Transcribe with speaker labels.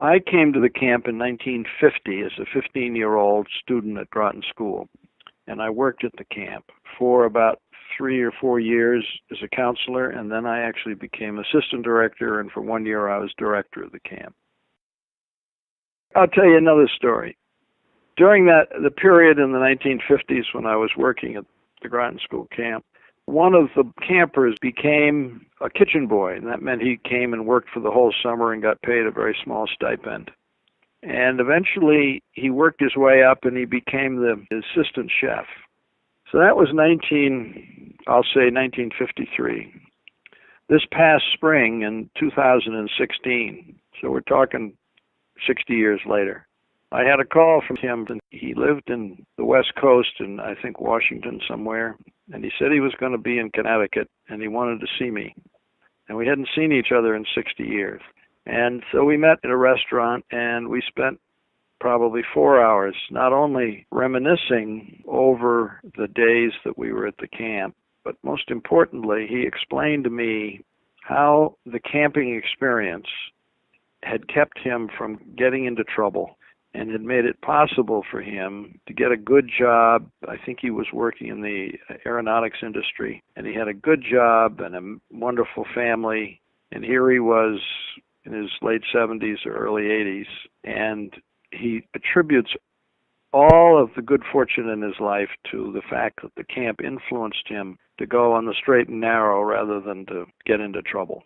Speaker 1: I came to the camp in 1950 as a 15-year-old student at Groton School, and I worked at the camp for about 3 or 4 years as a counselor, and then I actually became assistant director, and for 1 year I was director of the camp. I'll tell you another story. During the period in the 1950s when I was working at the Groton School Camp, one of the campers became a kitchen boy, and that meant he came and worked for the whole summer and got paid a very small stipend. And eventually he worked his way up and he became the assistant chef. So that was 1953. This past spring in 2016, so we're talking 60 years later, I had a call from him. He lived in the West Coast in, I think, Washington somewhere, and he said he was going to be in Connecticut, and he wanted to see me. And we hadn't seen each other in 60 years. And so we met at a restaurant, and we spent probably 4 hours not only reminiscing over the days that we were at the camp, but most importantly, he explained to me how the camping experience had kept him from getting into trouble and had made it possible for him to get a good job. I think he was working in the aeronautics industry, and he had a good job and a wonderful family. And here he was in his late 70s or early 80s, and he attributes all of the good fortune in his life to the fact that the camp influenced him to go on the straight and narrow rather than to get into trouble.